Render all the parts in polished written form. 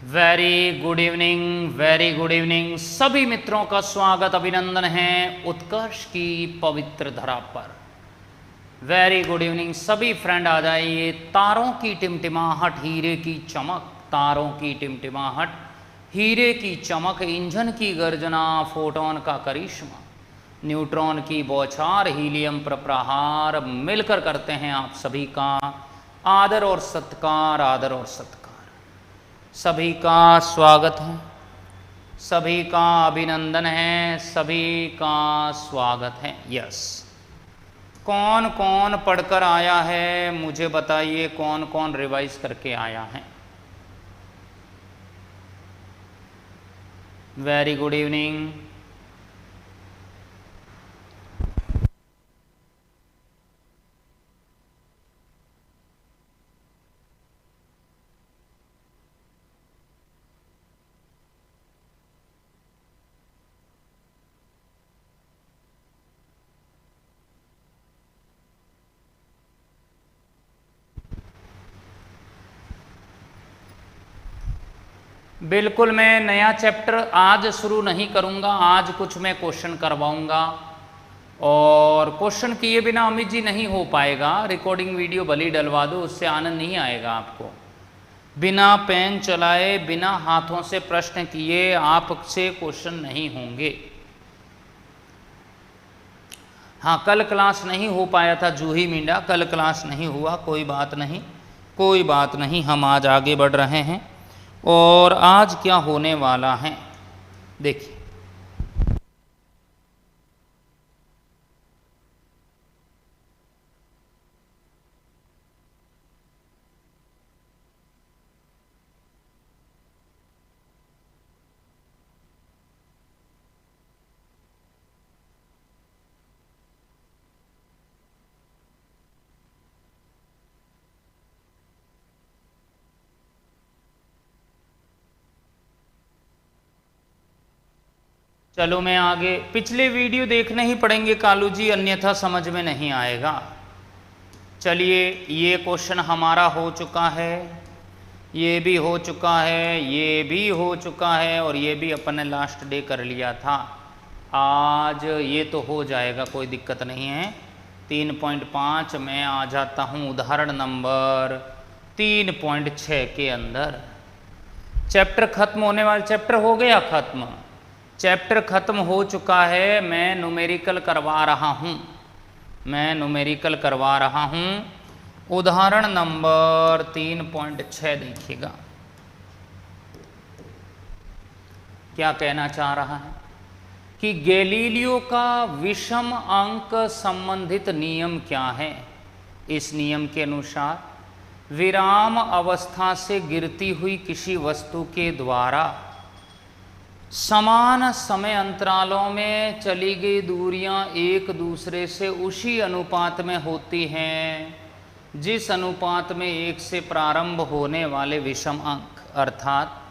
Very good evening सभी मित्रों का स्वागत अभिनंदन है उत्कर्ष की पवित्र धरा पर। वेरी गुड इवनिंग सभी फ्रेंड, आ जाइए। तारों की टिमटिमाहट, हीरे की चमक, तारों की टिमटिमाहट, हीरे की चमक, इंजन की गर्जना, फोटोन का करिश्मा, न्यूट्रॉन की बौछार, हीलियम पर प्रहार, मिलकर करते हैं आप सभी का आदर और सत्कार, आदर और सत्कार। सभी का स्वागत है, सभी का अभिनंदन है, सभी का स्वागत है। यस, कौन कौन पढ़कर आया है मुझे बताइए, कौन कौन रिवाइज करके आया है। Very good evening. बिल्कुल, मैं नया चैप्टर आज शुरू नहीं करूंगा। आज कुछ मैं क्वेश्चन करवाऊंगा और क्वेश्चन किए बिना अमित जी नहीं हो पाएगा। रिकॉर्डिंग वीडियो भली डलवा दो, उससे आनंद नहीं आएगा आपको। बिना पेन चलाए, बिना हाथों से प्रश्न किए आपसे क्वेश्चन नहीं होंगे। हाँ, कल क्लास नहीं हो पाया था जूही मींडा, कल क्लास नहीं हुआ, कोई बात नहीं, कोई बात नहीं। हम आज आगे बढ़ रहे हैं और आज क्या होने वाला है देखिए। चलो मैं आगे, पिछले वीडियो देखने ही पड़ेंगे कालू जी, अन्यथा समझ में नहीं आएगा। चलिए, ये क्वेश्चन हमारा हो चुका है, ये भी हो चुका है, ये भी हो चुका है और ये भी अपन ने लास्ट डे कर लिया था। आज ये तो हो जाएगा, कोई दिक्कत नहीं है। 3.5 में आ जाता हूँ उदाहरण नंबर 3.6 के अंदर। चैप्टर खत्म होने वाला, चैप्टर हो गया खत्म, चैप्टर खत्म हो चुका है। मैं न्यूमेरिकल करवा रहा हूँ, मैं न्यूमेरिकल करवा रहा हूँ। उदाहरण नंबर 3.6 देखिएगा क्या कहना चाह रहा है कि गैलीलियो का विषम अंक संबंधित नियम क्या है। इस नियम के अनुसार विराम अवस्था से गिरती हुई किसी वस्तु के द्वारा समान समय अंतरालों में चली गई दूरियां एक दूसरे से उसी अनुपात में होती हैं जिस अनुपात में 1 से प्रारंभ होने वाले विषम अंक, अर्थात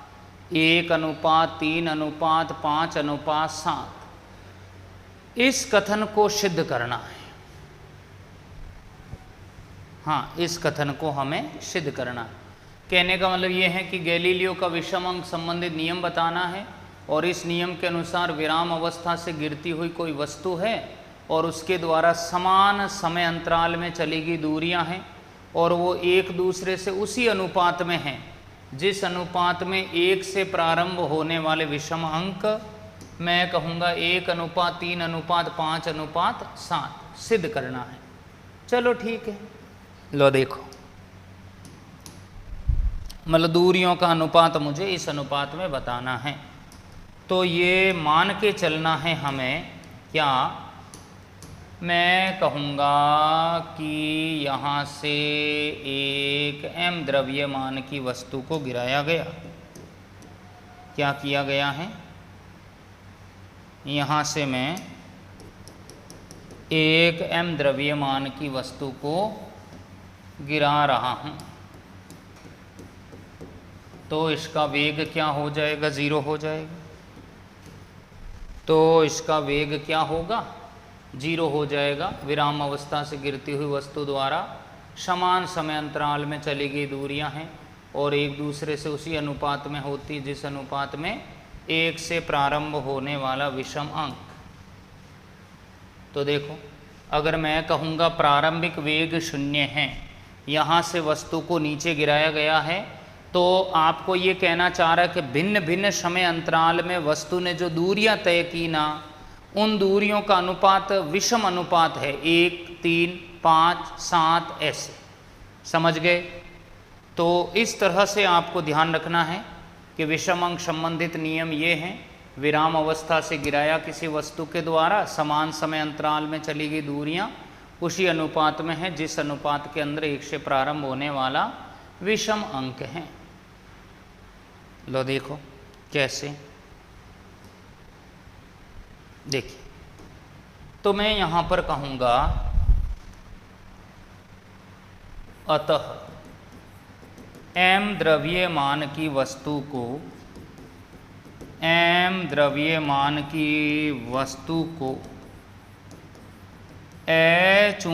1:3:5:7। इस कथन को सिद्ध करना है। हाँ, इस कथन को हमें सिद्ध करना है। कहने का मतलब ये है कि गैलीलियो का विषम अंक संबंधित नियम बताना है और इस नियम के अनुसार विराम अवस्था से गिरती हुई कोई वस्तु है और उसके द्वारा समान समय अंतराल में चली गई दूरियां हैं और वो एक दूसरे से उसी अनुपात में हैं जिस अनुपात में 1 से प्रारंभ होने वाले विषम अंक, मैं कहूँगा 1:3:5:7 सिद्ध करना है। चलो ठीक है, लो देखो, मतलब दूरियों का अनुपात मुझे इस अनुपात में बताना है। तो ये मान के चलना है हमें, क्या मैं कहूँगा कि यहाँ से एक m द्रव्यमान की वस्तु को गिराया गया। क्या किया गया है, यहाँ से मैं एक m द्रव्यमान की वस्तु को गिरा रहा हूँ, तो इसका वेग क्या हो जाएगा, 0 हो जाएगा। तो इसका वेग क्या होगा, 0 हो जाएगा। विराम अवस्था से गिरती हुई वस्तु द्वारा समान समय अंतराल में चली गई दूरियां हैं और एक दूसरे से उसी अनुपात में होती है जिस अनुपात में 1 से प्रारंभ होने वाला विषम अंक। तो देखो, अगर मैं कहूँगा प्रारंभिक वेग 0 है, यहाँ से वस्तु को नीचे गिराया गया है, तो आपको ये कहना चाह रहा है कि भिन्न भिन्न समय अंतराल में वस्तु ने जो दूरियां तय की ना, उन दूरियों का अनुपात विषम अनुपात है, 1, 3, 5, 7 ऐसे। समझ गए? तो इस तरह से आपको ध्यान रखना है कि विषम अंक संबंधित नियम ये हैं, विराम अवस्था से गिराया किसी वस्तु के द्वारा, समान समय अंतराल में चली गई दूरियां उसी अनुपात में है जिस अनुपात के अंदर 1 से प्रारंभ होने वाला विषम अंक है। लो देखो कैसे, देखिए, तो मैं यहां पर कहूंगा अतः m द्रव्यमान की वस्तु को, m द्रव्यमान की वस्तु को h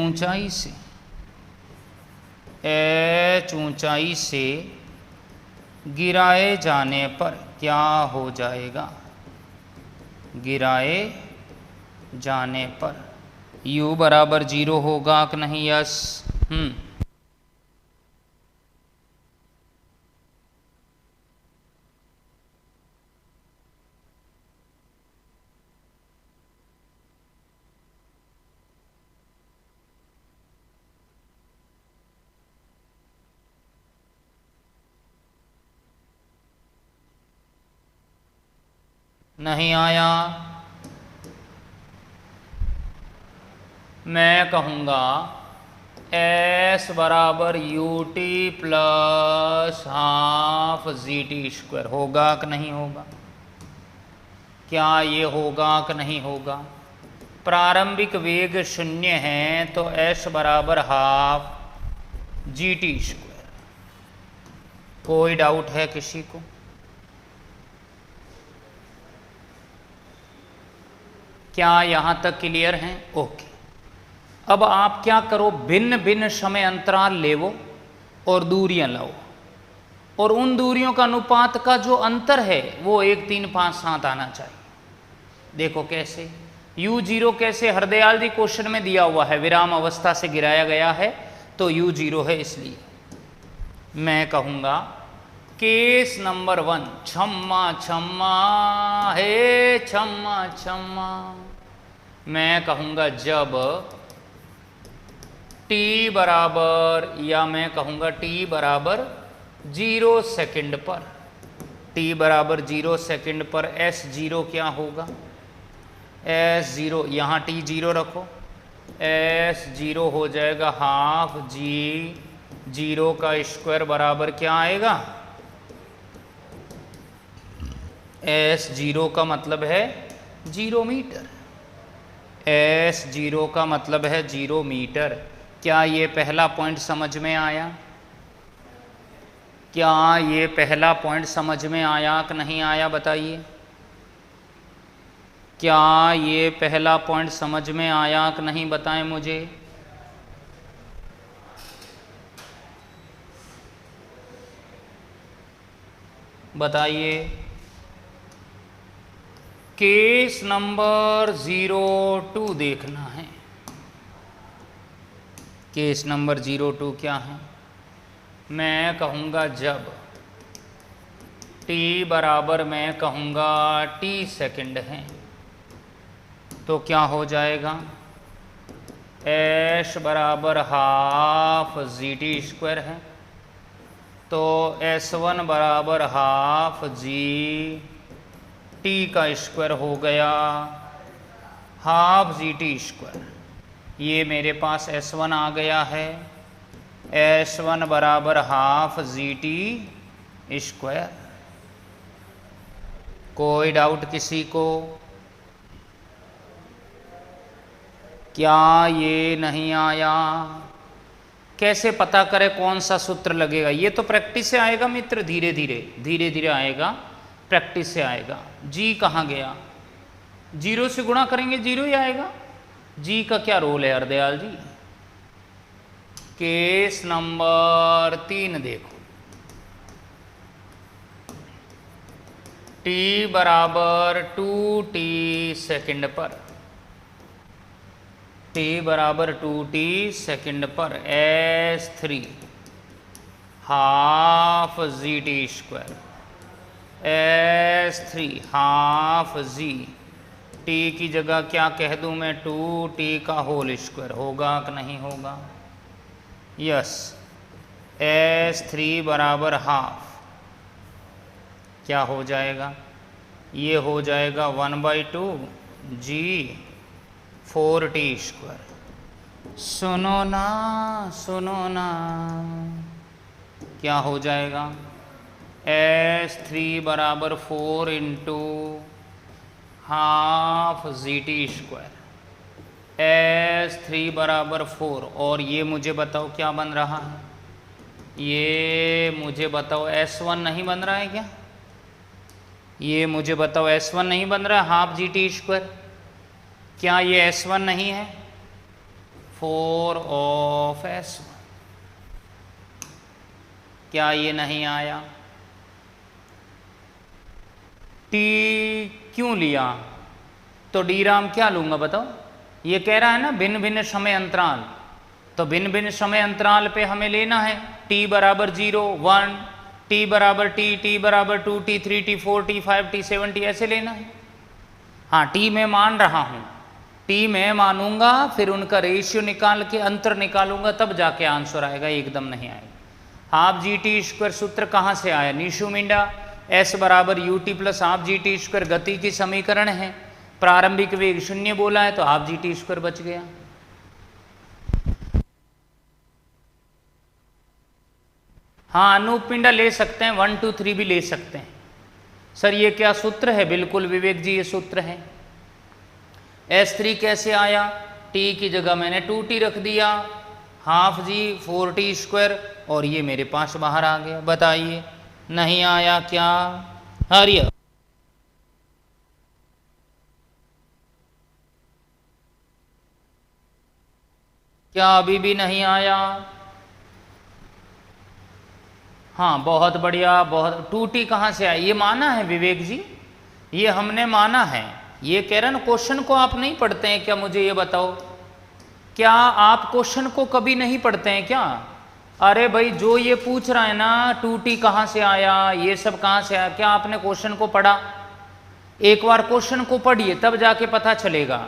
ऊंचाई से गिराए जाने पर क्या हो जाएगा? गिराए जाने पर u बराबर 0 होगा कि नहीं? यस। नहीं आया? मैं कहूँगा s बराबर ut प्लस हाफ GT²। होगा कि नहीं होगा? क्या ये होगा कि नहीं होगा? प्रारंभिक वेग 0 है तो s बराबर हाफ GT²। कोई डाउट है किसी को? क्या यहाँ तक क्लियर हैं? ओके। अब आप क्या करो, भिन्न भिन्न समय अंतराल लेवो और दूरियां लाओ, और उन दूरियों का अनुपात का जो अंतर है वो 1, 3, 5, 7 आना चाहिए। देखो कैसे, u0 कैसे हरदयाल जी क्वेश्चन में दिया हुआ है, विराम अवस्था से गिराया गया है तो u0 है, इसलिए मैं कहूँगा केस नंबर 1, छम्मा छम्मा हे छम्मा छम्मा, मैं कहूँगा जब t बराबर, या मैं कहूँगा t बराबर 0 सेकंड पर, t बराबर 0 सेकंड पर s0 क्या होगा? s0, यहाँ t 0 रखो, s0 हो जाएगा हाफ g0 का स्क्वायर बराबर क्या आएगा? s0 का मतलब है 0 मीटर, s0 का मतलब है 0 मीटर। क्या ये पहला पॉइंट समझ में आया? क्या ये पहला पॉइंट समझ में आया कि नहीं आया? बताइए, क्या ये पहला पॉइंट समझ में आया कि नहीं? बताएं मुझे। बताइए। केस नंबर 02 देखना है। केस नंबर 02 क्या है? मैं कहूँगा जब t बराबर, मैं कहूँगा t सेकंड है, तो क्या हो जाएगा? s बराबर हाफ GT² है, तो s1 बराबर हाफ t का स्क्वायर हो गया, हाफ GT²। ये मेरे पास s1 आ गया है, s1 बराबर हाफ GT²। कोई डाउट किसी को? क्या ये नहीं आया? कैसे पता करें कौन सा सूत्र लगेगा? ये तो प्रैक्टिस से आएगा मित्र, धीरे धीरे आएगा, प्रैक्टिस से आएगा। जी कहाँ गया? 0 से गुणा करेंगे 0 ही आएगा। जी का क्या रोल है हरदयाल जी? केस नंबर 3 देखो, t बराबर 2t सेकंड पर, t बराबर 2t सेकंड पर s3 half g t square, s3 half g, t की जगह क्या कह दूं मैं, 2t का होल स्क्वायर, होगा कि नहीं होगा? यस, s3 बराबर हाफ क्या हो जाएगा, ये हो जाएगा 1/2 जी 4t स्क्वायर। सुनो ना, सुनो ना, क्या हो जाएगा, s3 बराबर 4 into half g t square, s3 बराबर 4, और ये मुझे बताओ क्या बन रहा है, ये मुझे बताओ s1 नहीं बन रहा है क्या, ये मुझे बताओ s1 नहीं बन रहा है, हाफ जी टी स्क्वायर, क्या ये s1 नहीं है, 4 ऑफ s1, क्या ये नहीं आया? t क्यों लिया, तो डीराम क्या लूंगा बताओ, ये कह रहा है ना भिन्न भिन्न समय अंतराल, तो भिन्न भिन्न समय अंतराल पे हमें लेना है t बराबर 0, 1, t बराबर t बराबर 2, t 3, t 4, t 5, t 7, t ऐसे लेना है। हाँ, t मैं मान रहा हूँ, t मैं मानूंगा, फिर उनका रेशियो निकाल के अंतर निकालूंगा, तब जाके आंसर आएगा, एकदम नहीं आएगा। हाफ जी टी स्क्वायर सूत्र कहाँ से आया, निशु मिंडा, s बराबर U T plus half g t square गति की समीकरण है, प्रारंभिक वेग 0 बोला है तो हाफ जी टी स्क्वायर बच गया। हाँ, अनूप पिंडा ले सकते हैं, 1 2 3 भी ले सकते हैं। सर ये क्या सूत्र है, बिल्कुल विवेक जी ये सूत्र है। s3 कैसे आया, t की जगह मैंने 2t रख दिया, हाफ जी 4t स्क्वायर, और ये मेरे पास बाहर आ गया। बताइए नहीं आया क्या, हरिया क्या अभी भी नहीं आया? हाँ बहुत बढ़िया, बहुत। 2t कहाँ से आया, ये माना है विवेक जी, ये हमने माना है। ये कह रहे ना क्वेश्चन को आप नहीं पढ़ते हैं क्या, मुझे ये बताओ, क्या आप क्वेश्चन को कभी नहीं पढ़ते हैं क्या? अरे भाई जो ये पूछ रहा है ना 2t कहाँ से आया, ये सब कहाँ से आया, क्या आपने क्वेश्चन को पढ़ा? एक बार क्वेश्चन को पढ़िए तब जाके पता चलेगा,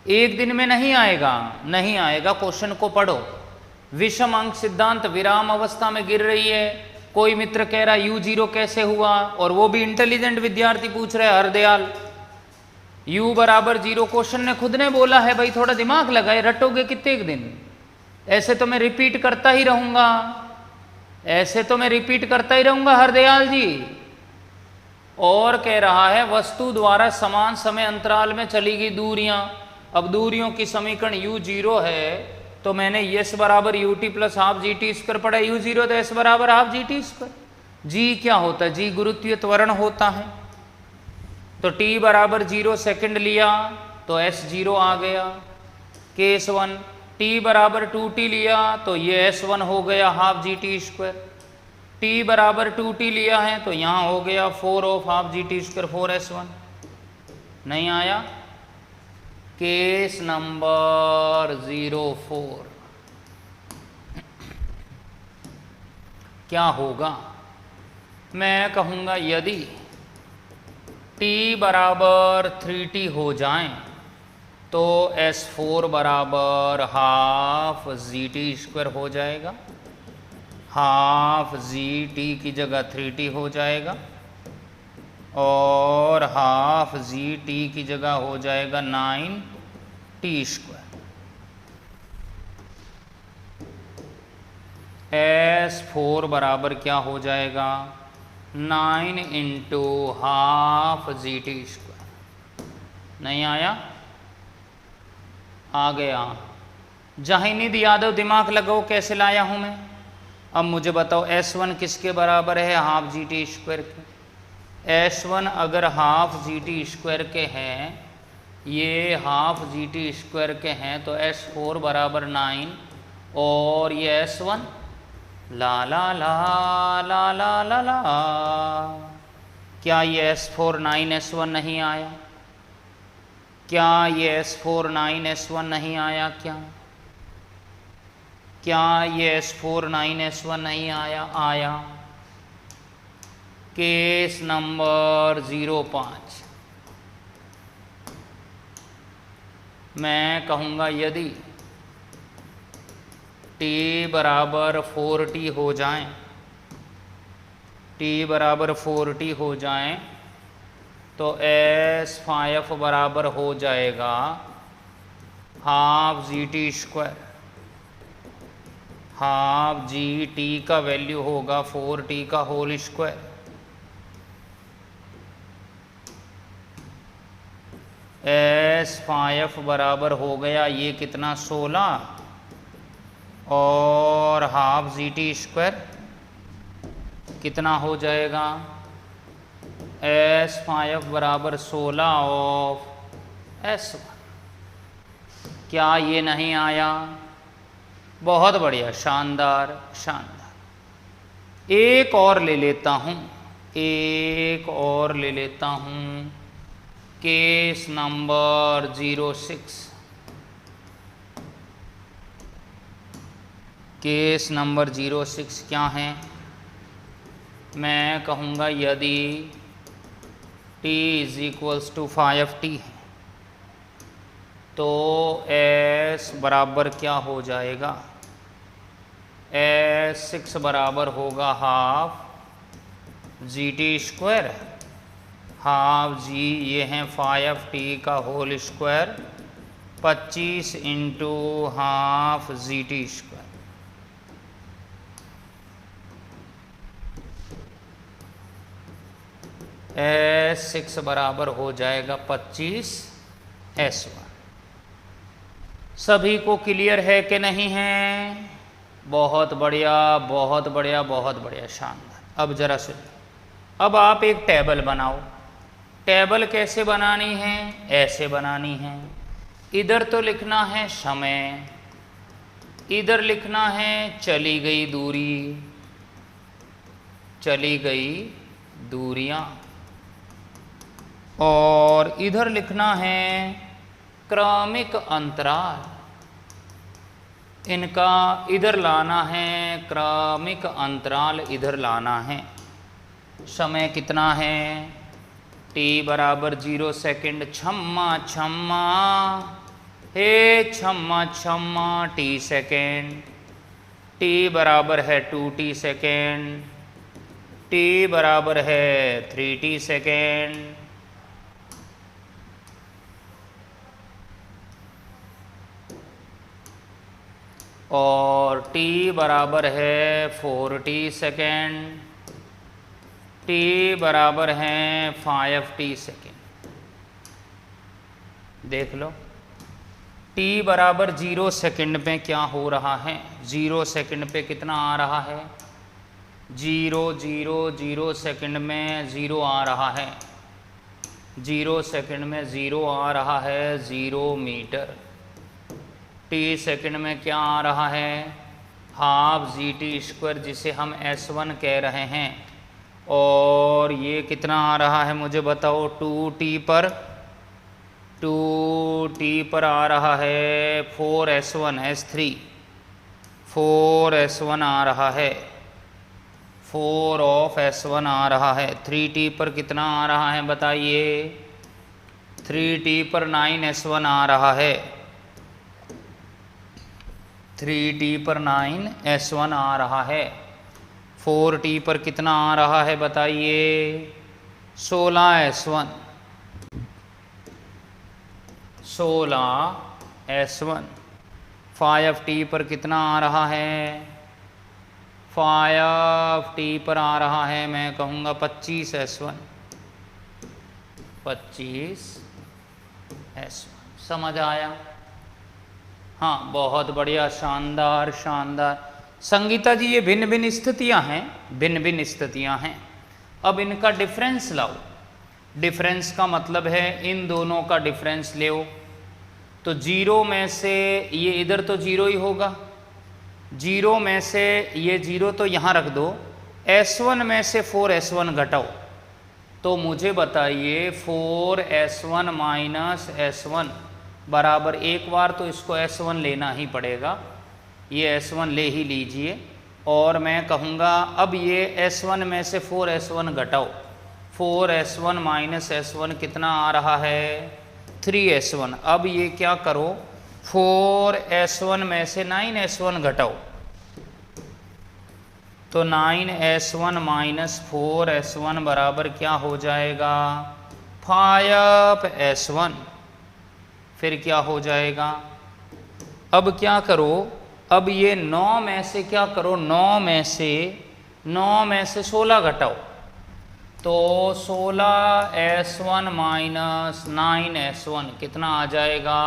एक दिन में नहीं आएगा, नहीं आएगा, क्वेश्चन को पढ़ो। विषम अंक सिद्धांत विराम अवस्था में गिर रही है, कोई मित्र कह रहा u0 कैसे हुआ, और वो भी इंटेलिजेंट विद्यार्थी पूछ रहे हरदयाल, u बराबर 0 क्वेश्चन ने खुद ने बोला है, भाई थोड़ा दिमाग लगाए, रटोगे कितने दिन, ऐसे तो मैं रिपीट करता ही रहूंगा, ऐसे तो मैं रिपीट करता ही रहूंगा हरदयाल जी। और कह रहा है वस्तु द्वारा समान समय अंतराल में चली गई दूरियां, अब दूरियों की समीकरण u0 है, तो मैंने s बराबर U T plus half g t square पढ़ा, u0 तो s बराबर हाफ जी टी स्क्वायर। जी क्या होता है, जी गुरुत्वीय त्वरण होता है, तो t बराबर 0 सेकंड लिया तो s0 आ गया, केस 1। t बराबर 2t लिया तो ये s1 हो गया half g t square, t बराबर 2t लिया है तो यहाँ हो गया 4 of half g t square 4s1। नहीं आया? केस नंबर 04 क्या होगा, मैं कहूँगा यदि t बराबर 3t हो जाए तो s4 बराबर हाफ जी टी स्क्वायर हो जाएगा, हाफ जी टी की जगह 3t हो जाएगा, और हाफ जी टी की जगह हो जाएगा 9t स्क्वायर। s4 बराबर क्या हो जाएगा, 9 into half g t square. नहीं आया? आ गया। जहीनिद यादव दिमाग लगाओ कैसे लाया हूं मैं। अब मुझे बताओ s1 किसके बराबर है, हाफ जी टी स्क्वायर के। s1 अगर हाफ जी टी स्क्वायर के हैं, ये हाफ जी टी स्क्वायर के हैं, तो s4 बराबर 9, और ये s1 ला ला ला ला ला ला ला क्या ये S4 9S1 नहीं आया? क्या ये S4 9S1 नहीं आया? क्या ये S4 9S1 नहीं आया? आया। केस नंबर 05, मैं कहूँगा यदि t बराबर 4t हो जाए, t बराबर 4t हो जाए तो S5 बराबर हो जाएगा हाफ GT², हाफ GT का वैल्यू होगा 4t का होल स्क्वायर। S5 बराबर हो गया ये कितना 16 और हाफ GT² कितना हो जाएगा S5 बराबर 16 ऑफ S1। क्या ये नहीं आया? बहुत बढ़िया, शानदार शानदार। एक और ले लेता हूँ, एक और ले लेता हूँ। केस नंबर 06, केस नंबर 06 क्या है? मैं कहूँगा यदि t = 5t है तो S बराबर क्या हो जाएगा? S6 बराबर होगा हाफ GT², हाफ G ये हैं 5t का whole square 25 into half GT²। S6 बराबर हो जाएगा 25 S1। सभी को क्लियर है कि नहीं है? बहुत बढ़िया बहुत बढ़िया बहुत बढ़िया, शानदार। अब जरा सुनिए, अब आप एक टेबल बनाओ। टेबल कैसे बनानी है? ऐसे बनानी है। इधर तो लिखना है समय, इधर लिखना है चली गई दूरी, चली गई दूरियां, और इधर लिखना है क्रमिक अंतराल। इनका इधर लाना है क्रमिक अंतराल, इधर लाना है। समय कितना है? t बराबर 0 सेकेंड। छम्मा छम्मा हे छम्मा छम्मा t सेकेंड। t बराबर है 2t सेकेंड। t बराबर है 3t सेकेंड। और t बराबर है 4t सेकेंड। t बराबर है 5t सेकेंड। देख लो t बराबर 0 सेकेंड पे क्या हो रहा है? 0 सेकेंड पे कितना आ रहा है? 0 0 0 सेकेंड में 0 आ रहा है। 0 सेकेंड में 0 आ रहा है 0 मीटर। t सेकेंड में क्या आ रहा है? हाफ GT², जिसे हम S1 कह रहे हैं। और ये कितना आ रहा है मुझे बताओ? 2t पर, 2t पर आ रहा है 4S1 S3, 4S1 आ रहा है, 4 ऑफ S1 आ रहा है। 3t पर कितना आ रहा है बताइए? 3t पर 9S1 आ रहा है। 3t पर 9S1 आ रहा है। 4t पर कितना आ रहा है बताइए? 16S1, 16S1। 5t पर कितना आ रहा है? 5t पर आ रहा है मैं कहूँगा 25S1, 25S1। समझ आया? हाँ, बहुत बढ़िया, शानदार शानदार। संगीता जी ये भिन्न भिन्न स्थितियाँ हैं, भिन्न भिन्न स्थितियाँ हैं। अब इनका डिफरेंस लाओ। डिफरेंस का मतलब है इन दोनों का डिफरेंस ले। तो 0 में से ये इधर तो 0 ही होगा। 0 में से ये 0 तो यहाँ रख दो। S1 में से 4S1 घटाओ तो मुझे बताइए 4s1 माइनस s1 बराबर, एक बार तो इसको s1 लेना ही पड़ेगा, ये s1 ले ही लीजिए। और मैं कहूँगा अब ये s1 में से 4s1 घटाओ, 4s1 माइनस s1 कितना आ रहा है 3s1। अब ये क्या करो, 4s1 में से 9s1 घटाओ, तो 9s1 माइनस 4s1 बराबर क्या हो जाएगा 5s1। फिर क्या हो जाएगा, अब क्या करो, अब ये 9 में से क्या करो, 9 में से 16 घटाओ, तो 16s1 माइनस 9s1 कितना आ जाएगा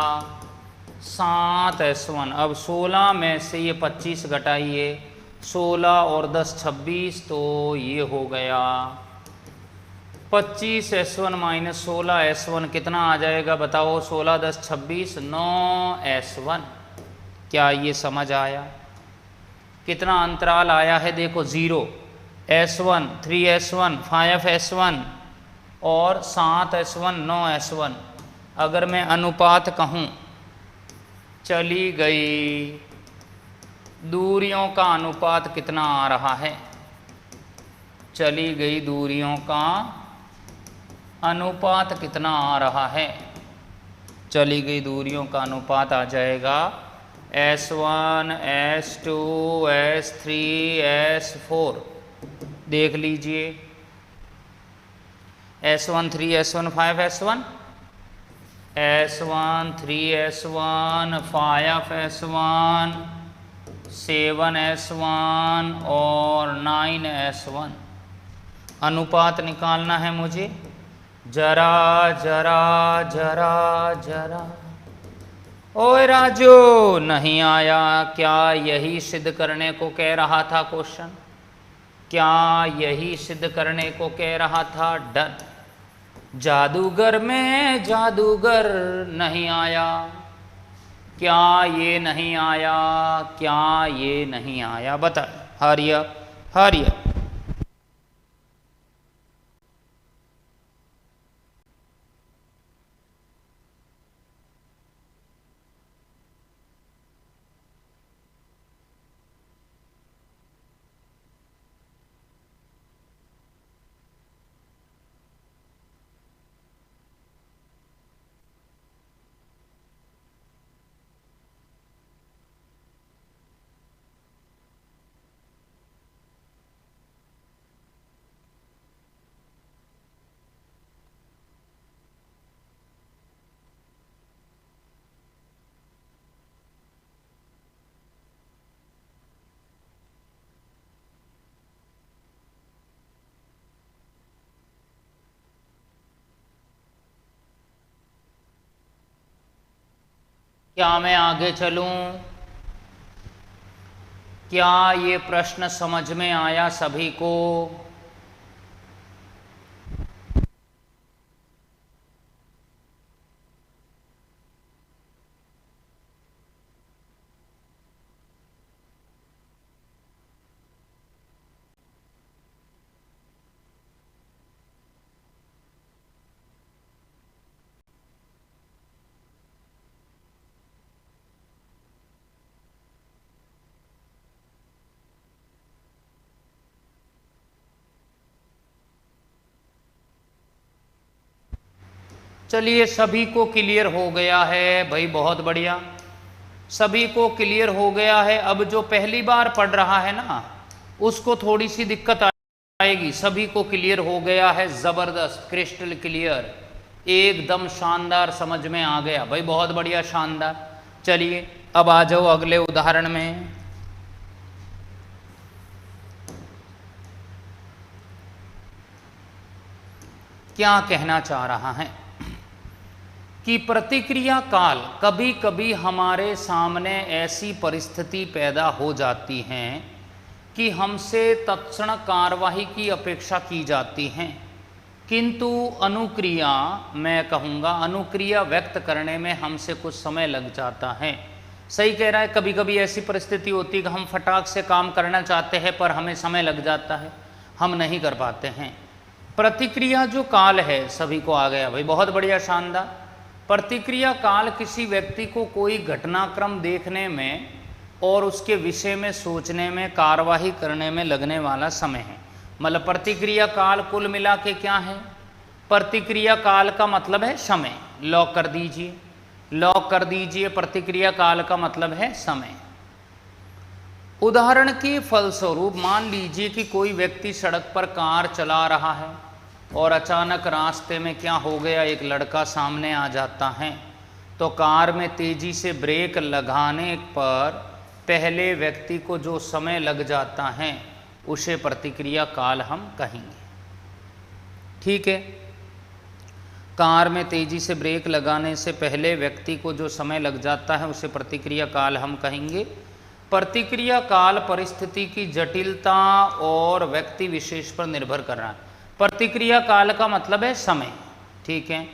7s1। अब 16 में से ये 25 घटाइए, 16 और 10 26, तो ये हो गया 25s1 माइनस 16s1 कितना आ जाएगा बताओ, 16 10 26 9s1। क्या ये समझ आया? कितना अंतराल आया है देखो, 0s1 3s1 5s1 और 7s1 9s1। अगर मैं अनुपात कहूँ, चली गई दूरियों का अनुपात कितना आ रहा है, चली गई दूरियों का अनुपात कितना आ रहा है, चली गई दूरियों का अनुपात आ जाएगा s1 s2 s3 s4। देख लीजिए, s1 3s1 5s1, s1 3s1 5s1 7s1 और 9s1। अनुपात निकालना है मुझे, जरा जरा जरा जरा। ओए राजू नहीं आया, क्या यही सिद्ध करने को कह रहा था क्वेश्चन, क्या यही सिद्ध करने को कह रहा था? डन। जादूगर में जादूगर नहीं आया, क्या ये नहीं आया, क्या ये नहीं आया, बता। Hurry up hurry up. क्या मैं आगे चलूं? क्या ये प्रश्न समझ में आया सभी को? चलिए, सभी को क्लियर हो गया है भाई, बहुत बढ़िया, सभी को क्लियर हो गया है। अब जो पहली बार पढ़ रहा है ना, उसको थोड़ी सी दिक्कत आएगी। सभी को क्लियर हो गया है, ज़बरदस्त, क्रिस्टल क्लियर, एकदम शानदार, समझ में आ गया भाई, बहुत बढ़िया, शानदार। चलिए अब आ जाओ अगले उदाहरण में। क्या कहना चाह रहा है कि प्रतिक्रिया काल, कभी कभी हमारे सामने ऐसी परिस्थिति पैदा हो जाती है कि हमसे तत्क्षण कार्यवाही की अपेक्षा की जाती है, किंतु अनुक्रिया, मैं कहूँगा अनुक्रिया व्यक्त करने में हमसे कुछ समय लग जाता है। सही कह रहा है, कभी कभी ऐसी परिस्थिति होती है कि हम फटाक से काम करना चाहते हैं पर हमें समय लग जाता है, हम नहीं कर पाते हैं। प्रतिक्रिया जो काल है, सभी को आ गया भाई, बहुत बढ़िया, शानदार। प्रतिक्रिया काल किसी व्यक्ति को कोई घटनाक्रम देखने में और उसके विषय में सोचने में, कार्यवाही करने में लगने वाला समय है। मतलब प्रतिक्रिया काल कुल मिला के क्या है? प्रतिक्रिया काल का मतलब है समय। लॉक कर दीजिए, लॉक कर दीजिए, प्रतिक्रिया काल का मतलब है समय। उदाहरण के फलस्वरूप मान लीजिए कि कोई व्यक्ति सड़क पर कार चला रहा है और अचानक रास्ते में क्या हो गया, एक लड़का सामने आ जाता है। तो कार में तेजी से ब्रेक लगाने पर पहले व्यक्ति को जो समय लग जाता है उसे प्रतिक्रिया काल हम कहेंगे। ठीक है, कार में तेजी से ब्रेक लगाने से पहले व्यक्ति को जो समय लग जाता है उसे प्रतिक्रिया काल हम कहेंगे। प्रतिक्रिया काल परिस्थिति की जटिलता और व्यक्ति विशेष पर निर्भर कर रहा है। प्रतिक्रिया काल का मतलब है समय। ठीक है,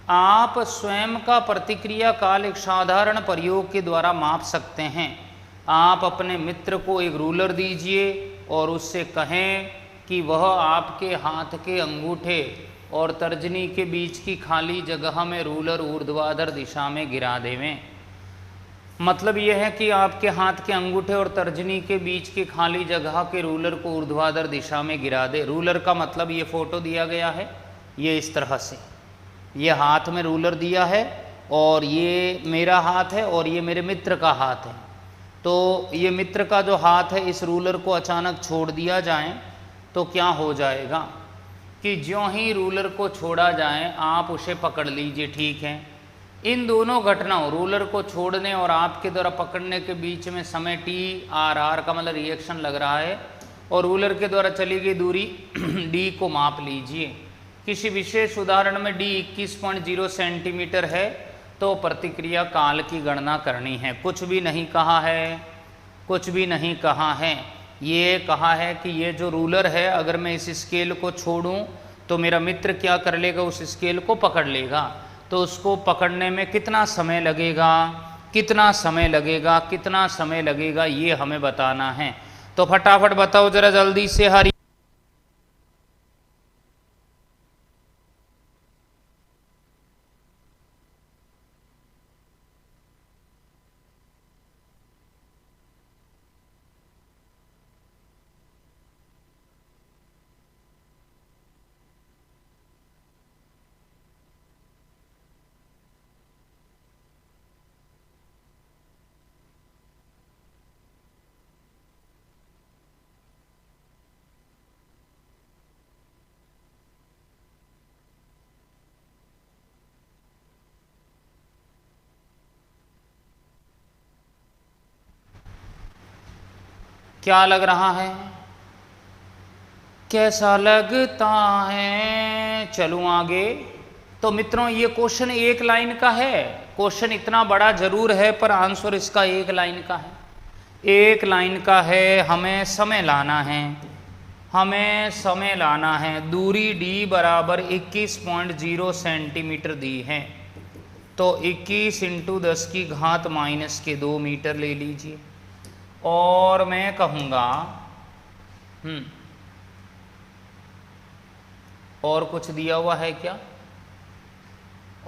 आप स्वयं का प्रतिक्रिया काल एक साधारण प्रयोग के द्वारा माप सकते हैं। आप अपने मित्र को एक रूलर दीजिए और उससे कहें कि वह आपके हाथ के अंगूठे और तर्जनी के बीच की खाली जगह में रूलर ऊर्ध्वाधर दिशा में गिरा देवें। मतलब यह है कि आपके हाथ के अंगूठे और तर्जनी के बीच की खाली जगह के रूलर को ऊर्ध्वाधर दिशा में गिरा दे। रूलर का मतलब ये फोटो दिया गया है, ये इस तरह से, ये हाथ में रूलर दिया है और ये मेरा हाथ है और ये मेरे मित्र का हाथ है। तो ये मित्र का जो हाथ है, इस रूलर को अचानक छोड़ दिया जाए तो क्या हो जाएगा कि ज्यों ही रूलर को छोड़ा जाए आप उसे पकड़ लीजिए। ठीक है, इन दोनों घटनाओं, रूलर को छोड़ने और आपके द्वारा पकड़ने के बीच में समय TRR का मतलब रिएक्शन लग रहा है और रूलर के द्वारा चली गई दूरी D को माप लीजिए। किसी विशेष उदाहरण में D 21.0 सेंटीमीटर है तो प्रतिक्रिया काल की गणना करनी है। कुछ भी नहीं कहा है, कुछ भी नहीं कहा है। ये कहा है कि ये जो रूलर है, अगर मैं इस स्केल को छोड़ूं तो मेरा मित्र क्या कर लेगा, उस स्केल को पकड़ लेगा। तो उसको पकड़ने में कितना समय लगेगा, कितना समय लगेगा, कितना समय लगेगा, ये हमें बताना है। तो फटाफट बताओ जरा जल्दी से। हरी क्या लग रहा है, कैसा लगता है? चलूं आगे। तो मित्रों ये क्वेश्चन एक लाइन का है। क्वेश्चन इतना बड़ा जरूर है पर आंसर इसका एक लाइन का है, एक लाइन का है। हमें समय लाना है, हमें समय लाना है। दूरी D बराबर 21.0 सेंटीमीटर दी है तो 21 × 10⁻⁻2 मीटर ले लीजिए। और मैं कहूँगा और कुछ दिया हुआ है क्या?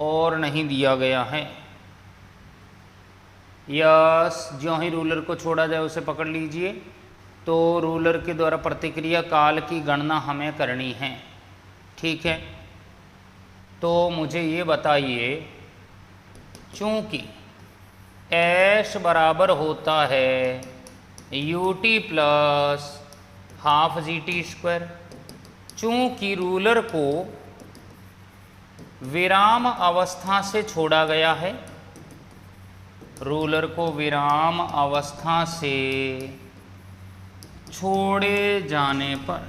और नहीं दिया गया है। यस, ज्यों ही रूलर को छोड़ा जाए उसे पकड़ लीजिए। तो रूलर के द्वारा प्रतिक्रिया काल की गणना हमें करनी है। ठीक है, तो मुझे ये बताइए, चूंकि एस बराबर होता है UT प्लस हाफ GT², चूंकि रूलर को विराम अवस्था से छोड़ा गया है, रूलर को विराम अवस्था से छोड़े जाने पर,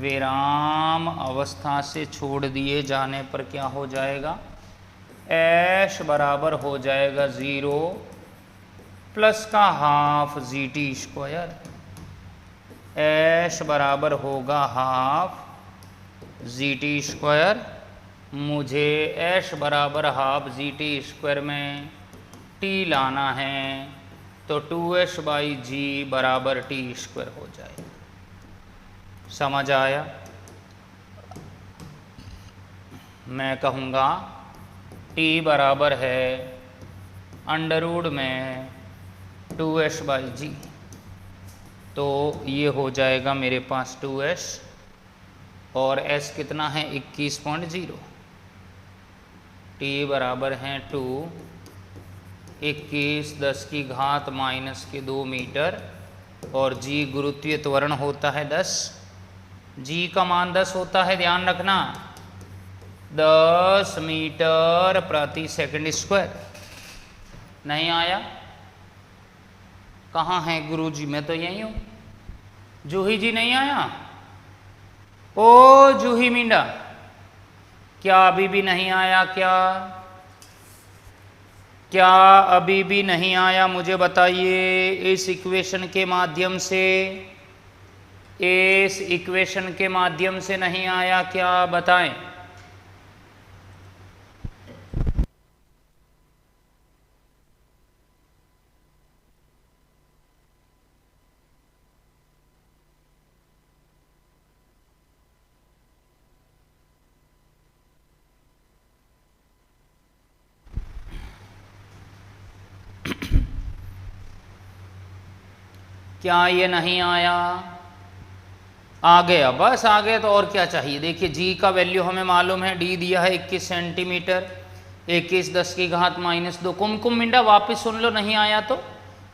विराम अवस्था से छोड़ दिए जाने पर क्या हो जाएगा? एश बराबर हो जाएगा 0 प्लस का हाफ GT²। एश बराबर होगा हाफ GT²। मुझे एश बराबर हाफ GT² में T लाना है तो 2S/G बराबर T² हो जाएगा। समझ आया? मैं कहूँगा t बराबर है अंडर रूट में 2s/g। तो ये हो जाएगा मेरे पास 2s और s कितना है 21.0। t बराबर है 2 21 10 की घात -2 मीटर और g गुरुत्वीय त्वरण होता है 10। g का मान 10 होता है, ध्यान रखना, 10 मीटर प्रति सेकंड स्क्वायर। नहीं आया? कहाँ है गुरुजी? मैं तो यहीं हूँ। जूही जी नहीं आया? ओ जूही मींडा, क्या अभी भी नहीं आया? क्या अभी भी नहीं आया? मुझे बताइए। इस इक्वेशन के माध्यम से नहीं आया क्या? बताएं। क्या ये नहीं आया? आ गया, बस आ गया तो और क्या चाहिए। देखिए जी का वैल्यू हमें मालूम है, डी दिया है 21 सेंटीमीटर, 21 10 की घात -2। कुमकुम मिंडा वापस सुन लो, नहीं आया तो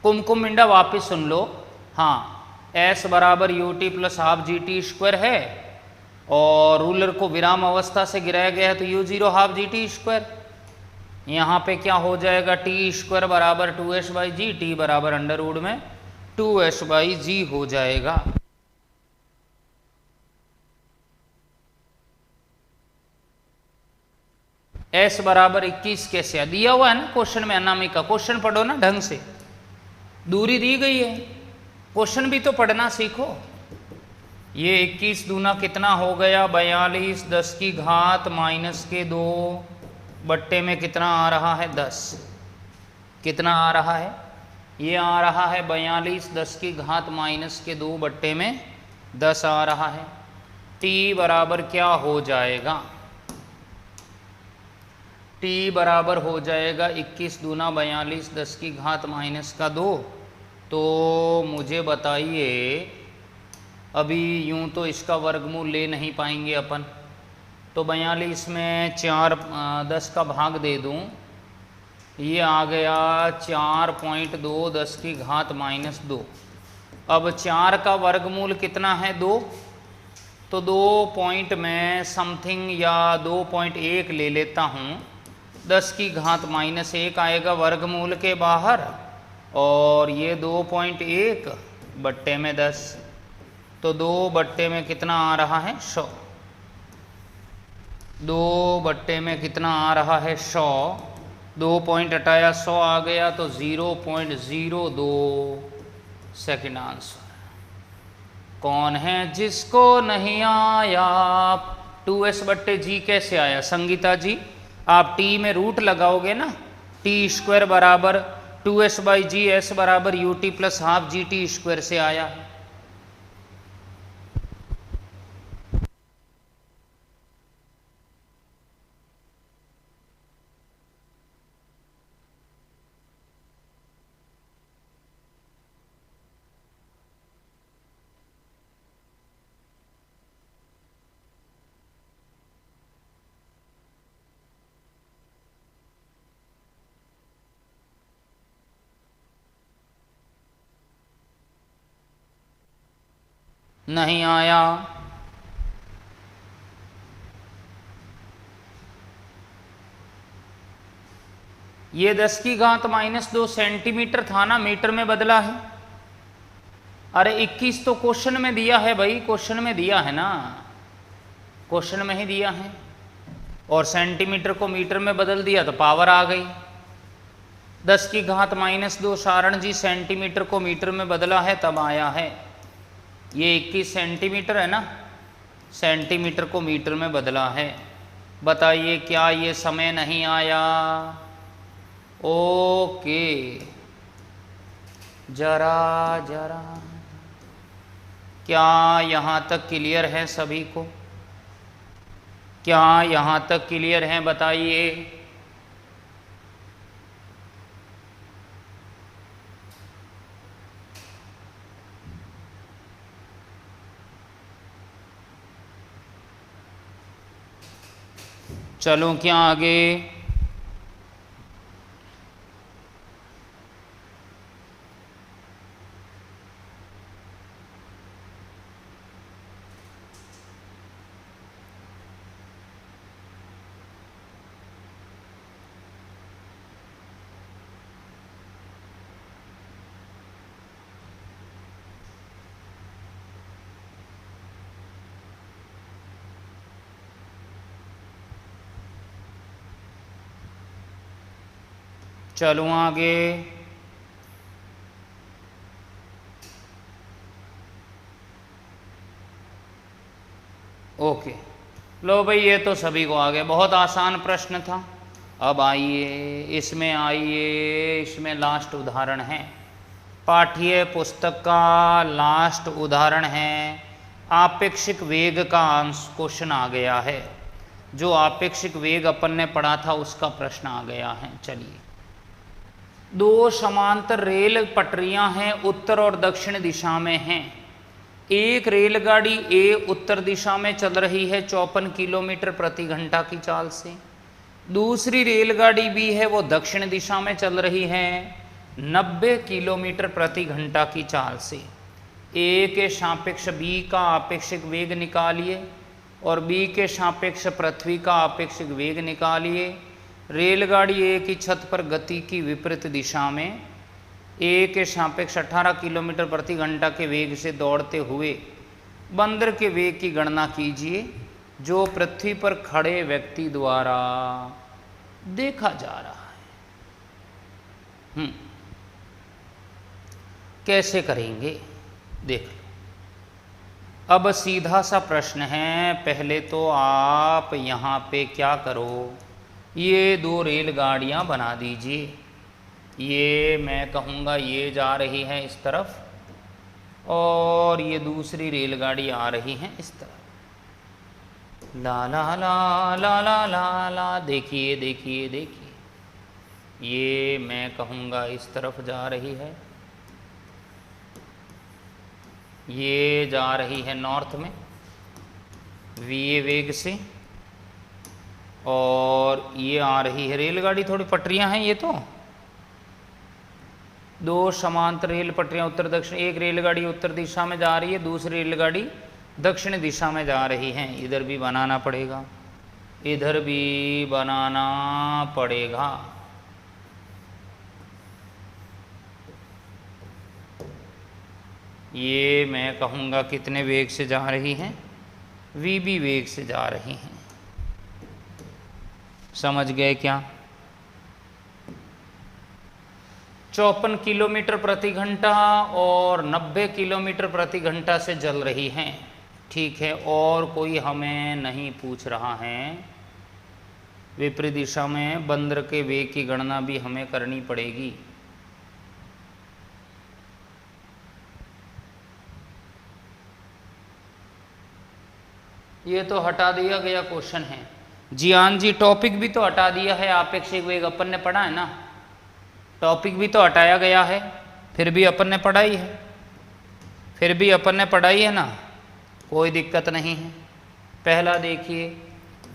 कुमकुम मिंडा वापस सुन लो। हाँ, s बराबर ut प्लस हाफ GT² है और रूलर को विराम अवस्था से गिराया गया है तो u0 हाफ GT²। यहाँ पे क्या हो जाएगा? t² बराबर 2s/g, t बराबर अंडर रूट में 2s/g हो जाएगा। s बराबर 21 कैसे दिया हुआ है ना क्वेश्चन में? अनामिका क्वेश्चन पढ़ो ना ढंग से, दूरी दी गई है, क्वेश्चन भी तो पढ़ना सीखो। ये 21 दूना कितना हो गया? 42 10 की घात -2 बट्टे में कितना आ रहा है? 10। कितना आ रहा है? ये आ रहा है 42 10 की घात -2 बट्टे में 10 आ रहा है। t बराबर क्या हो जाएगा? t बराबर हो जाएगा 21 दूना 42 10 की घात -2। तो मुझे बताइए, अभी यूं तो इसका वर्गमूल ले नहीं पाएंगे अपन, तो 42 में 4 10 का भाग दे दूं, ये आ गया 4.2 10 की घात -2। अब 4 का वर्गमूल कितना है? 2। तो 2 पॉइंट में समथिंग या 2.1 ले लेता हूँ, 10 की घात -1 आएगा वर्गमूल के बाहर और ये 2.1 बट्टे में 10, तो 2 बट्टे में कितना आ रहा है? 100। 2 बट्टे में कितना आ रहा है? 100। 2 पॉइंट हटाया 100 आ गया, तो 0.02 सेकेंड आंसर। कौन है जिसको नहीं आया? 2s/g कैसे आया? संगीता जी, आप t में रूट लगाओगे ना, t² बराबर 2s/g, s बराबर ut प्लस हाफ GT² से आया। नहीं आया? ये 10 की घात -2 सेंटीमीटर था ना, मीटर में बदला है। अरे 21 तो क्वेश्चन में दिया है भाई, क्वेश्चन में दिया है ना, क्वेश्चन में ही दिया है, और सेंटीमीटर को मीटर में बदल दिया तो पावर आ गई। 10 की घात -2 सारण जी सेंटीमीटर को मीटर में बदला है तब आया है। ये 21 सेंटीमीटर है ना, सेंटीमीटर को मीटर में बदला है। बताइए क्या ये समय नहीं आया? ओके, जरा क्या यहाँ तक क्लियर है सभी को? क्या यहाँ तक क्लियर है बताइए? चलो क्या आगे? चलो आगे। ओके, लो भाई ये तो सभी को आ गया, बहुत आसान प्रश्न था। अब आइए इसमें, आइए इसमें लास्ट उदाहरण है, पाठ्य पुस्तक का लास्ट उदाहरण है। आपेक्षिक वेग का आंसर क्वेश्चन आ गया है। जो आपेक्षिक वेग अपन ने पढ़ा था उसका प्रश्न आ गया है। चलिए, दो समांतर रेल पटरियां हैं, उत्तर और दक्षिण दिशा में हैं। एक रेलगाड़ी ए उत्तर दिशा में चल रही है 54 किलोमीटर प्रति घंटा की चाल से। दूसरी रेलगाड़ी बी है वो दक्षिण दिशा में चल रही है 90 किलोमीटर प्रति घंटा की चाल से। ए के सापेक्ष बी का आपेक्षिक वेग निकालिए और बी के सापेक्ष पृथ्वी का आपेक्षिक वेग निकालिए। रेलगाड़ी ए की छत पर गति की विपरीत दिशा में ए के सापेक्ष 18 किलोमीटर प्रति घंटा के वेग से दौड़ते हुए बंदर के वेग की गणना कीजिए जो पृथ्वी पर खड़े व्यक्ति द्वारा देखा जा रहा है। कैसे करेंगे देख लो। अब सीधा सा प्रश्न है, पहले तो आप यहाँ पे क्या करो, ये दो रेलगाड़ियाँ बना दीजिए। ये मैं कहूँगा ये जा रही है इस तरफ और ये दूसरी रेलगाड़ी आ रही है इस तरफ। ला ला ला ला ला ला ला, देखिए देखिए देखिए, ये मैं कहूँगा इस तरफ जा रही है, ये जा रही है नॉर्थ में वी वेग से, और ये आ रही है रेलगाड़ी। थोड़ी पटरियां हैं ये तो, दो समांतर रेल पटरियां उत्तर दक्षिण। एक रेलगाड़ी उत्तर दिशा में जा रही है, दूसरी रेलगाड़ी दक्षिण दिशा में जा रही है। इधर भी बनाना पड़ेगा, इधर भी बनाना पड़ेगा। ये मैं कहूँगा कितने वेग से जा रही हैं, वीबी वेग से जा रही हैं। समझ गए क्या? 54 किलोमीटर प्रति घंटा और 90 किलोमीटर प्रति घंटा से चल रही हैं। ठीक है, और कोई हमें नहीं पूछ रहा है। विपरीत दिशा में बंदर के वेग की गणना भी हमें करनी पड़ेगी। ये तो हटा दिया गया क्वेश्चन है। जियान जी, टॉपिक भी तो हटा दिया है। आपेक्षिक वेग अपन ने पढ़ा है ना, टॉपिक भी तो हटाया गया है, फिर भी अपन ने पढ़ाई है, फिर भी अपन ने पढ़ाई है ना, कोई दिक्कत नहीं है। पहला देखिए,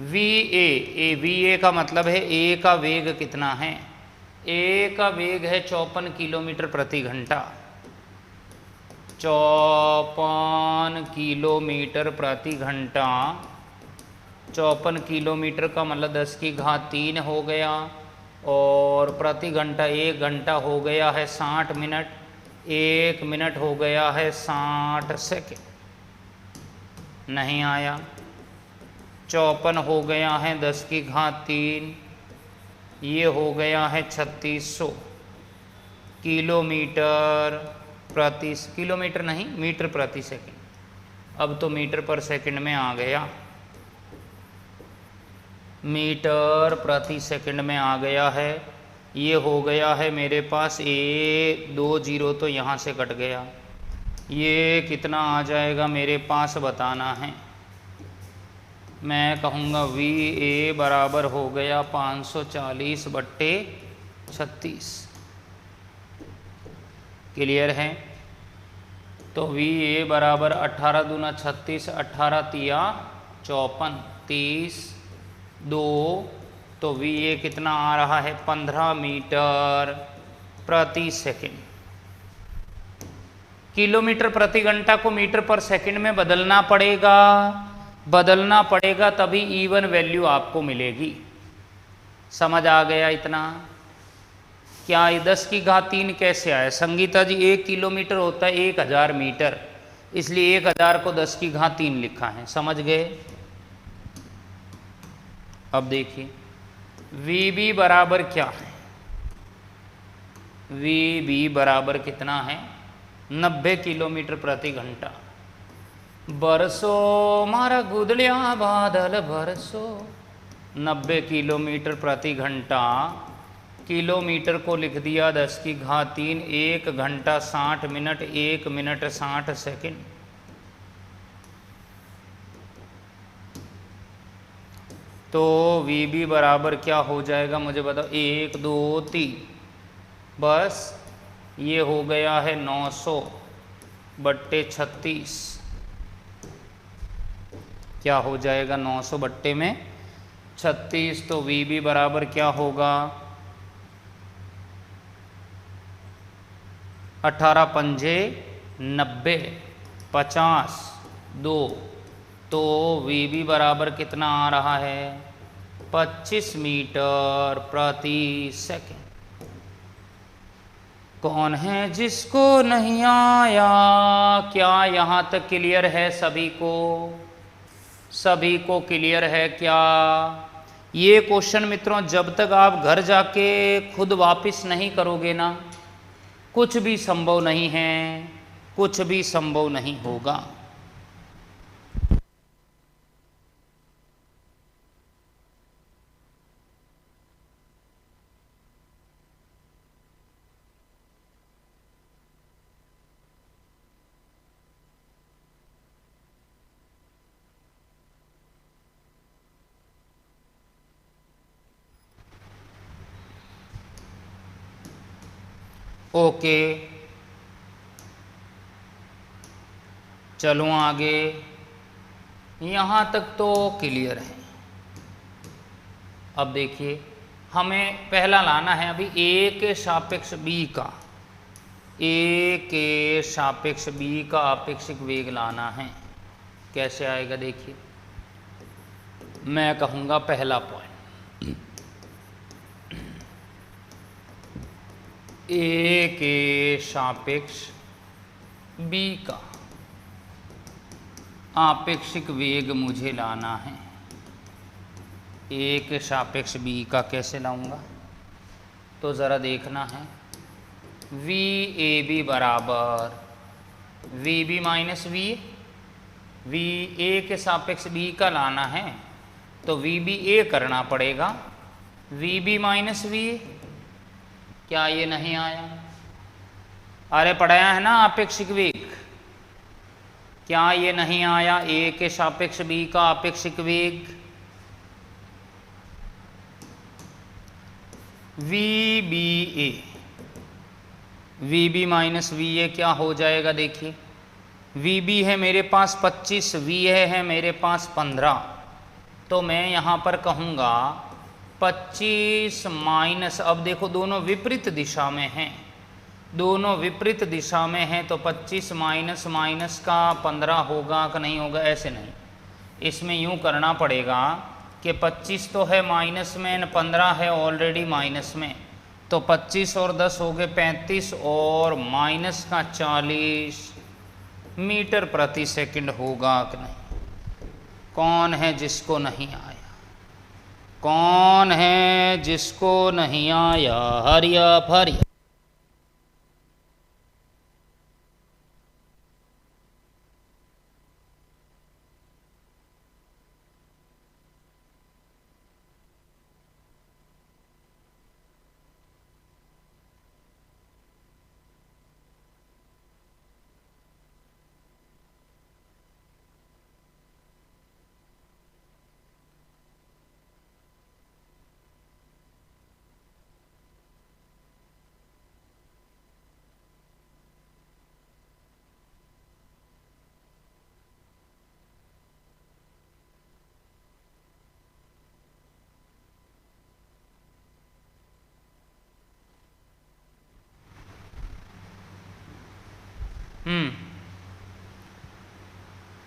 वी ए, वी ए का मतलब है ए का वेग कितना है। ए का वेग है 54 किलोमीटर प्रति घंटा। 54 किलोमीटर प्रति घंटा, 54 किलोमीटर का मतलब 10 की घात 3 हो गया, और प्रति घंटा 1 घंटा हो गया है 60 मिनट, 1 मिनट हो गया है 60 सेकेंड। नहीं आया। 54 हो गया है 10 की घात 3, ये हो गया है 3600 किलोमीटर प्रति, किलोमीटर नहीं मीटर प्रति सेकंड। अब तो मीटर पर सेकंड में आ गया, मीटर प्रति सेकंड में आ गया है। ये हो गया है मेरे पास, ए 2 जीरो तो यहाँ से कट गया, ये कितना आ जाएगा मेरे पास बताना है। मैं कहूँगा वी ए बराबर हो गया 540 बट्टे 36। क्लियर है? तो वी ए बराबर 18 दूना 36, 18 तिया 54, 30 2, तो वी ए कितना आ रहा है 15 मीटर प्रति सेकंड। किलोमीटर प्रति घंटा को मीटर पर सेकंड में बदलना पड़ेगा, तभी इवन वैल्यू आपको मिलेगी। समझ आ गया इतना? क्या 10 की घात 3 कैसे आया? संगीता जी 1 किलोमीटर होता है 1000 मीटर, इसलिए 1000 को 10 की घात 3 लिखा है। समझ गए? अब देखिए वी बी बराबर क्या है? वी बी बराबर कितना है? 90 किलोमीटर प्रति घंटा। बरसो मारा गुदलिया बादल बरसो, 90 किलोमीटर प्रति घंटा। किलोमीटर को लिख दिया 10 की घात 3, 1 घंटा 60 मिनट, 1 मिनट 60 सेकंड। तो वी बी बराबर क्या हो जाएगा मुझे बताओ? 1 2 3, बस ये हो गया है 900 बट्टे 36। क्या हो जाएगा 900 बट्टे में 36? तो वी बी बराबर क्या होगा? 18 पंजे 90, 50 2, तो वी बी बराबर कितना आ रहा है? 25 मीटर प्रति सेकंड। कौन है जिसको नहीं आया? क्या यहाँ तक क्लियर है सभी को? सभी को क्लियर है क्या? ये क्वेश्चन मित्रों जब तक आप घर जाके खुद वापस नहीं करोगे ना, कुछ भी संभव नहीं है, कुछ भी संभव नहीं होगा। ओके, चलो आगे। यहाँ तक तो क्लियर है। अब देखिए हमें पहला लाना है अभी ए के सापेक्ष बी का, ए के सापेक्ष बी का आपेक्षिक वेग लाना है। कैसे आएगा देखिए, मैं कहूँगा पहला पॉइंट, ए के सापेक्ष बी का आपेक्षिक वेग मुझे लाना है। ए के सापेक्ष बी का कैसे लाऊंगा? तो ज़रा देखना है, वी ए बी बराबर v b minus v a के सापेक्ष बी का लाना है तो वी बी ए करना पड़ेगा, वी बी माइनस वी। क्या ये नहीं आया? अरे पढ़ाया है ना आपेक्षिक वेग। क्या ये नहीं आया? ए के सापेक्ष बी का आपेक्षिक वेग v b a, v b minus v a क्या हो जाएगा? देखिए वी बी है मेरे पास 25, वी ए है मेरे पास 15, तो मैं यहाँ पर कहूँगा 25 माइनस, अब देखो दोनों विपरीत दिशा में हैं, दोनों विपरीत दिशा में हैं, तो 25 माइनस माइनस का 15 होगा कि नहीं होगा? ऐसे नहीं, इसमें यूँ करना पड़ेगा कि 25 तो है माइनस में, 15 है ऑलरेडी माइनस में, तो 25 और 10 हो गए 35 और माइनस का 40 मीटर प्रति सेकंड होगा कि नहीं? कौन है जिसको नहीं आया? कौन है जिसको नहीं आया? हरिया फरिया।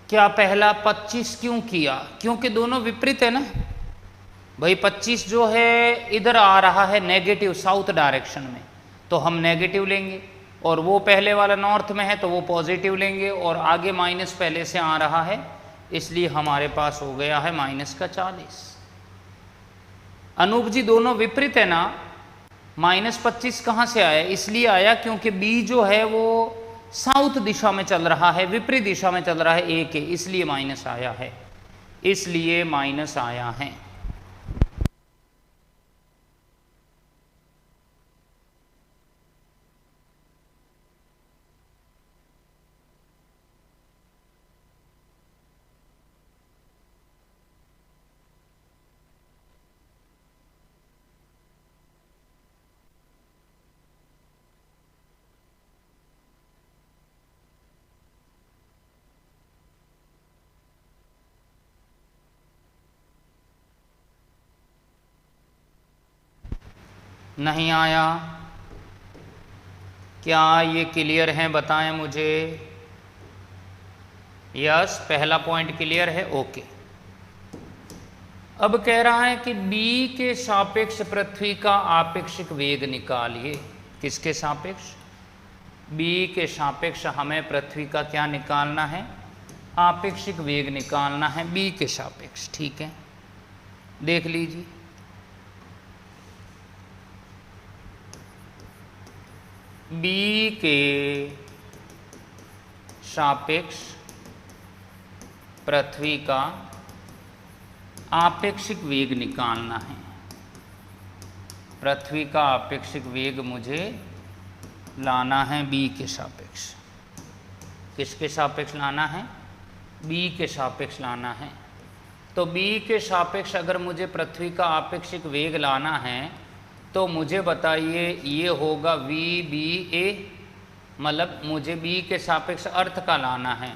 क्या पहला 25 क्यों किया? क्योंकि दोनों विपरीत है ना भाई। 25 जो है इधर आ रहा है नेगेटिव साउथ डायरेक्शन में, तो हम नेगेटिव लेंगे, और वो पहले वाला नॉर्थ में है तो वो पॉजिटिव लेंगे, और आगे माइनस पहले से आ रहा है, इसलिए हमारे पास हो गया है -40। अनूप जी दोनों विपरीत है ना, -25 कहाँ से आया? इसलिए आया क्योंकि बी जो है वो साउथ दिशा में चल रहा है, विपरीत दिशा में चल रहा है ए के, इसलिए माइनस आया है, इसलिए माइनस आया है। नहीं आया? क्या ये क्लियर है? बताएं मुझे। यस, पहला पॉइंट क्लियर है, ओके। अब कह रहा है कि बी के सापेक्ष पृथ्वी का आपेक्षिक वेग निकालिए। किसके सापेक्ष? बी के सापेक्ष हमें पृथ्वी का क्या निकालना है? आपेक्षिक वेग निकालना है बी के सापेक्ष। ठीक है, देख लीजिए। बी के सापेक्ष पृथ्वी का आपेक्षिक वेग निकालना है। पृथ्वी का आपेक्षिक वेग मुझे लाना है बी के सापेक्ष। किसके सापेक्ष लाना है? बी के सापेक्ष लाना है। तो बी के सापेक्ष अगर मुझे पृथ्वी का आपेक्षिक वेग लाना है तो मुझे बताइए ये होगा वी बी ए, मतलब मुझे बी के सापेक्ष अर्थ का लाना है,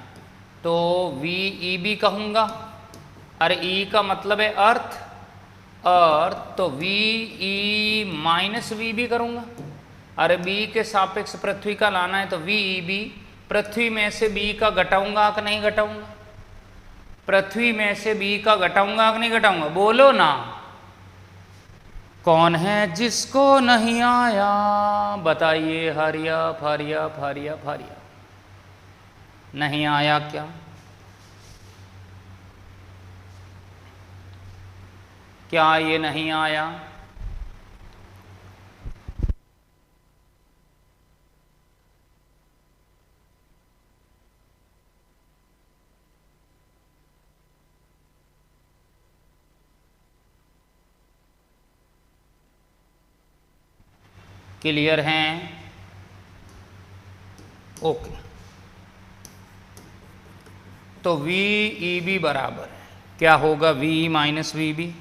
तो वी ई बी कहूँगा। अरे ई का मतलब है अर्थ, तो v e minus v b करूँगा। अरे बी के सापेक्ष पृथ्वी का लाना है तो वी ई बी, पृथ्वी में से बी का घटाऊँगा कि नहीं घटाऊँगा? पृथ्वी में से बी का घटाऊँगा कि नहीं घटाऊँगा? बोलो ना। कौन है जिसको नहीं आया बताइए? हरिया फरिया फरिया फरिया। नहीं आया क्या? क्या ये नहीं आया? क्लियर हैं? ओके। तो वी ई बी बराबर है, क्या होगा? V minus v b,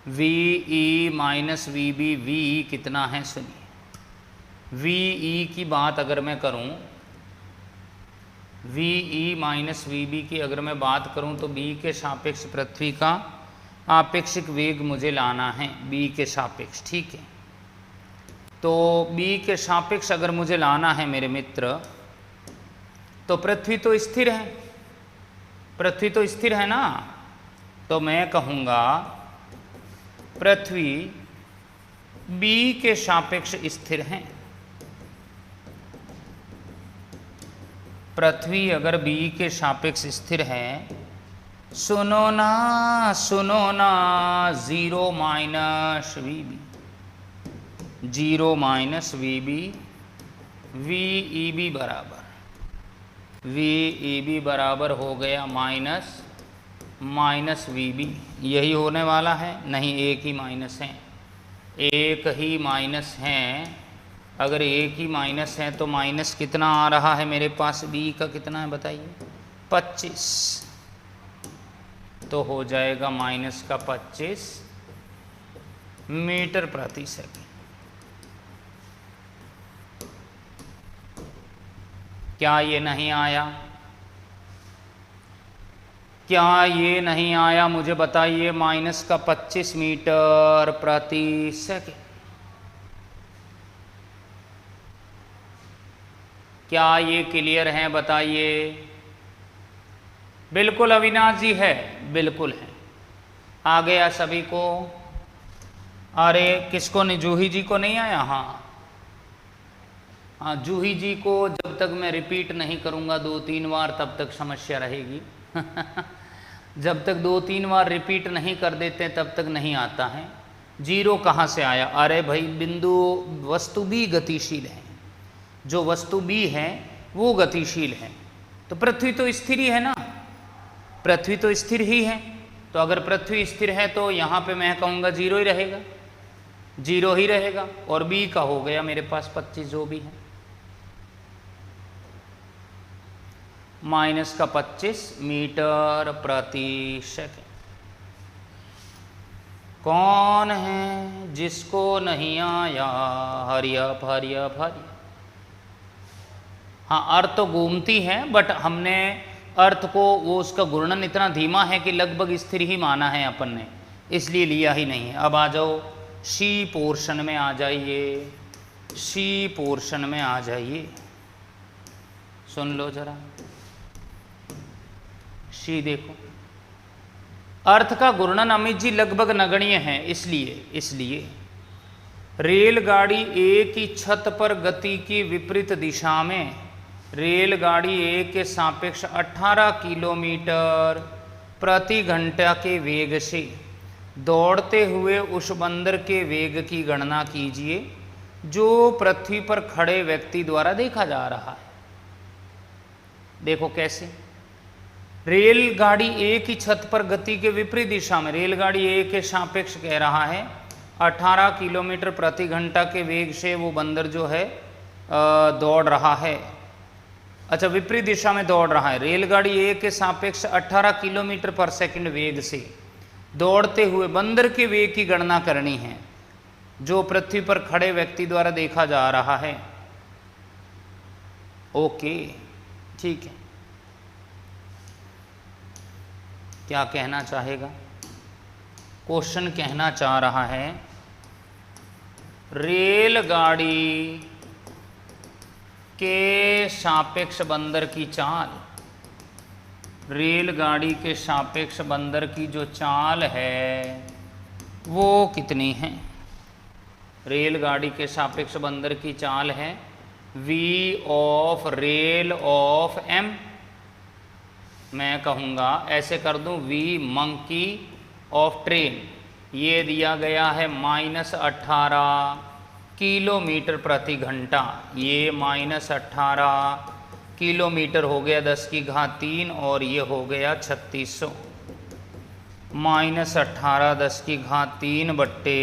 v e minus v b. V e कितना है सुनिए, वी ई की बात अगर मैं करूं, v e minus v b की अगर मैं बात करूं तो बी के सापेक्ष पृथ्वी का आपेक्षिक वेग मुझे लाना है बी के सापेक्ष। ठीक है, तो बी के सापेक्ष अगर मुझे लाना है मेरे मित्र, तो पृथ्वी तो स्थिर है, पृथ्वी तो स्थिर है ना, तो मैं कहूँगा पृथ्वी बी के सापेक्ष स्थिर है। पृथ्वी अगर बी के सापेक्ष स्थिर है, सुनो ना सुनो ना, 0 minus v b, 0 minus v b, v e b बराबर, वी ई बी बराबर हो गया माइनस वी बी। यही होने वाला है? नहीं, एक ही माइनस है, एक ही माइनस है। अगर एक ही माइनस है तो माइनस कितना आ रहा है मेरे पास? बी का कितना है बताइए? 25, तो हो जाएगा माइनस का 25 मीटर प्रति सेकंड। क्या ये नहीं आया? क्या ये नहीं आया? मुझे बताइए। माइनस का 25 मीटर प्रति सेकंड। क्या ये क्लियर है बताइए? बिल्कुल अविनाश जी है, बिल्कुल है। आ गया सभी को? अरे किसको नहीं, जूही जी को नहीं आया? हाँ हाँ, जूही जी को जब तक मैं रिपीट नहीं करूँगा 2-3 बार तब तक समस्या रहेगी। जब तक 2-3 बार रिपीट नहीं कर देते तब तक नहीं आता है। जीरो कहाँ से आया? अरे भाई बिंदु वस्तु भी गतिशील है, जो वस्तु भी है वो गतिशील है। तो पृथ्वी तो स्थिर ही है ना, पृथ्वी तो स्थिर ही है। तो अगर पृथ्वी स्थिर है तो यहाँ पे मैं कहूँगा जीरो ही रहेगा, जीरो ही रहेगा। और बी का हो गया मेरे पास 25 जो भी है, माइनस का 25 मीटर प्रति सेकंड। कौन है जिसको नहीं आया? हरी अप हरी अप हरी। हाँ, अर्थ तो घूमती है बट हमने अर्थ को, वो उसका घूर्णन इतना धीमा है कि लगभग स्थिर ही माना है अपन ने, इसलिए लिया ही नहीं है। अब आ जाओ सी पोर्शन में आ जाइए, सी पोर्शन में आ जाइए। सुन लो जरा, सी देखो, अर्थ का घूर्णन अमित जी लगभग नगण्य है। इसलिए रेलगाड़ी एक ही छत पर गति की विपरीत दिशा में, रेलगाड़ी ए के सापेक्ष 18 किलोमीटर प्रति घंटा के वेग से दौड़ते हुए उस बंदर के वेग की गणना कीजिए जो पृथ्वी पर खड़े व्यक्ति द्वारा देखा जा रहा है। देखो कैसे, रेलगाड़ी एक ही छत पर गति के विपरीत दिशा में, रेलगाड़ी ए के सापेक्ष कह रहा है 18 किलोमीटर प्रति घंटा के वेग से वो बंदर जो है दौड़ रहा है। अच्छा, विपरीत दिशा में दौड़ रहा है। रेलगाड़ी ए के सापेक्ष 18 किलोमीटर पर सेकंड वेग से दौड़ते हुए बंदर के वेग की गणना करनी है जो पृथ्वी पर खड़े व्यक्ति द्वारा देखा जा रहा है। ओके, ठीक है। क्या कहना चाहेगा? क्वेश्चन कहना चाह रहा है रेलगाड़ी के सापेक्ष बंदर की चाल, रेलगाड़ी के सापेक्ष बंदर की जो चाल है वो कितनी है? रेलगाड़ी के सापेक्ष बंदर की चाल है v of rail of m। मैं कहूँगा ऐसे कर दूँ, v मंकी ऑफ ट्रेन, ये दिया गया है -18 किलोमीटर प्रति घंटा, ये -18 किलोमीटर हो गया 10 की घात 3 और ये हो गया 3600। -18 10 की घात 3 बट्टे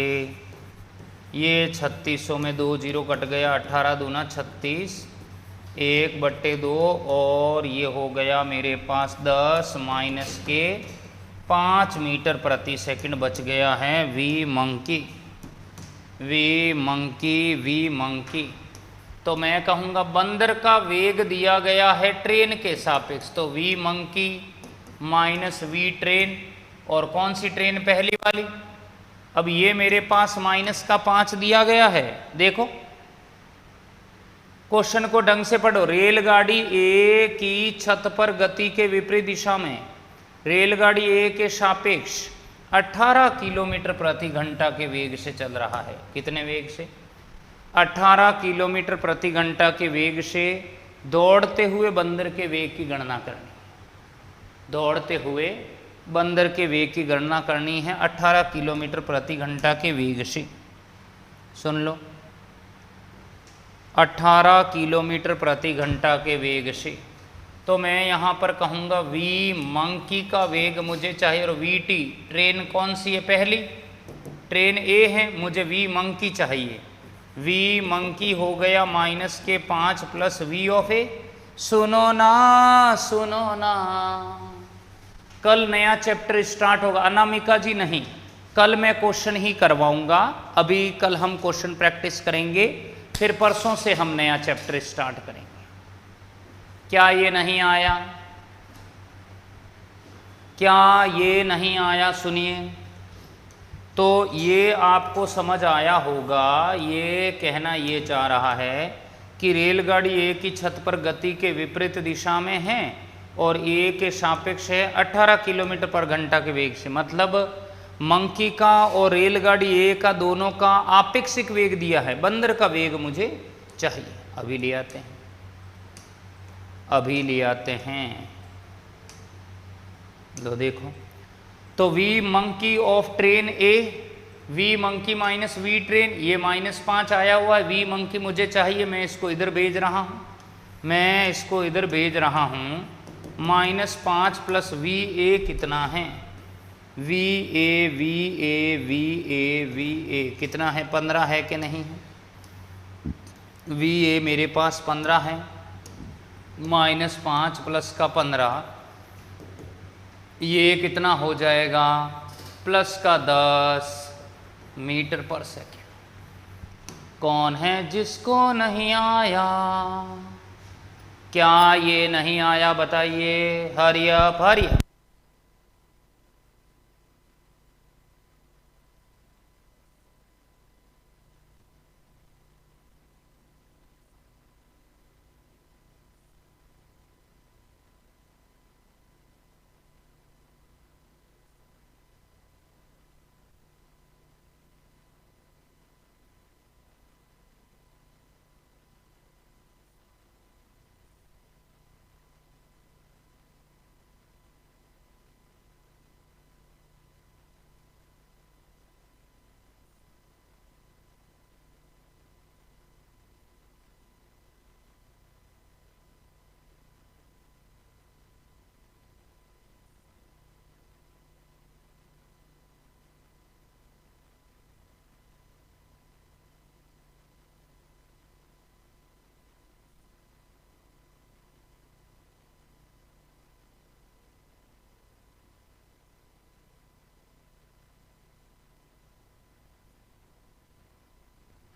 ये 3600 में 2 जीरो कट गया, 18 दूना 36, 1/2 और ये हो गया मेरे पास 10 माइनस के 5 मीटर प्रति सेकंड बच गया है। V monkey, v monkey, v monkey. तो मैं कहूँगा बंदर का वेग दिया गया है ट्रेन के सापेक्ष, तो v monkey minus v train. और कौन सी ट्रेन? पहली वाली। अब ये मेरे पास माइनस का 5 दिया गया है। देखो क्वेश्चन को ढंग से पढ़ो। रेलगाड़ी ए की छत पर गति के विपरीत दिशा में, रेलगाड़ी ए के सापेक्ष 18 किलोमीटर प्रति घंटा के वेग से चल रहा है। कितने वेग से? 18 किलोमीटर प्रति घंटा के वेग से दौड़ते हुए बंदर के वेग की गणना करनी, दौड़ते हुए बंदर के वेग की गणना करनी है 18 किलोमीटर प्रति घंटा के वेग से। सुन लो, 18 किलोमीटर प्रति घंटा के वेग से। तो मैं यहाँ पर कहूँगा वी मंकी का वेग मुझे चाहिए, और वी टी ट्रेन कौन सी है? पहली ट्रेन ए है, मुझे वी मंकी चाहिए। वी मंकी हो गया माइनस के 5 प्लस वी ऑफ ए। सुनो ना, सुनो ना, कल नया चैप्टर स्टार्ट होगा। अनामिका जी नहीं, कल मैं क्वेश्चन ही करवाऊंगा। अभी कल हम क्वेश्चन प्रैक्टिस करेंगे, फिर परसों से हम नया चैप्टर स्टार्ट करेंगे। क्या ये नहीं आया? क्या ये नहीं आया? सुनिए, तो ये आपको समझ आया होगा। ये कहना ये चाह रहा है कि रेलगाड़ी ए की छत पर गति के विपरीत दिशा में है और ए के सापेक्ष है 18 किलोमीटर पर घंटा के वेग से। मतलब मंकी का और रेलगाड़ी ए का दोनों का आपेक्षिक वेग दिया है, बंदर का वेग मुझे चाहिए। अभी ले आते हैं, अभी ले आते हैं। लो देखो, तो v monkey of train a, v monkey minus v train, ये -5 आया हुआ है। वी मंकी मुझे चाहिए, मैं इसको इधर भेज रहा हूँ, मैं इसको इधर भेज रहा हूँ। -5 प्लस वी ए कितना है, v a we a we a V A कितना है, 15 है कि नहीं है? वी ए मेरे पास 15 है, -5 प्लस का 15, ये कितना हो जाएगा, प्लस का 10 मीटर पर सेकेंड। कौन है जिसको नहीं आया, क्या ये नहीं आया बताइए? Hurry up hurry up.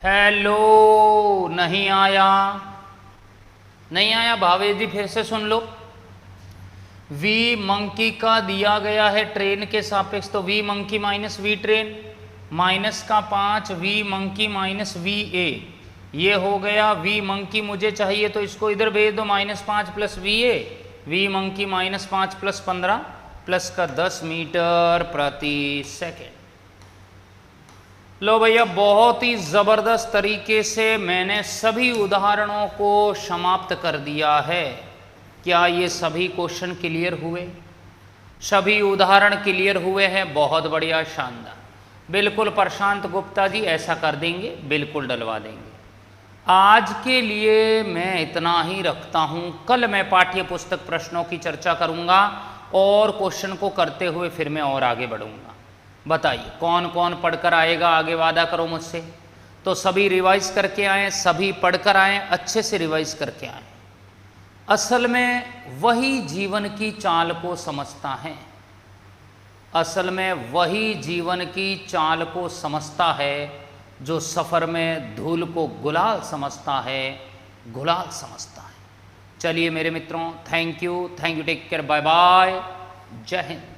Hello, नहीं आया, नहीं आया भावेश जी, फिर से सुन लो। वी मंकी का दिया गया है ट्रेन के सापेक्ष, तो v monkey minus v train, minus का 5 v monkey minus v a, ये हो गया। वी मंकी मुझे चाहिए तो इसको इधर भेज दो, -5 plus v a, v monkey -5 plus 15 plus का 10 मीटर प्रति सेकेंड। लो भैया, बहुत ही ज़बरदस्त तरीके से मैंने सभी उदाहरणों को समाप्त कर दिया है। क्या ये सभी क्वेश्चन क्लियर हुए? सभी उदाहरण क्लियर हुए हैं? बहुत बढ़िया, शानदार। बिल्कुल प्रशांत गुप्ता जी ऐसा कर देंगे, बिल्कुल डलवा देंगे। आज के लिए मैं इतना ही रखता हूँ। कल मैं पाठ्य पुस्तक प्रश्नों की चर्चा करूँगा और क्वेश्चन को करते हुए फिर मैं और आगे बढ़ूँगा। बताइए कौन कौन पढ़कर आएगा, आगे वादा करो मुझसे। तो सभी रिवाइज करके आएँ, सभी पढ़कर आएँ, अच्छे से रिवाइज करके आएँ। असल में वही जीवन की चाल को समझता है, असल में वही जीवन की चाल को समझता है जो सफ़र में धूल को गुलाल समझता है, गुलाल समझता है। चलिए मेरे मित्रों, thank you, take care, bye bye, जय हिंद।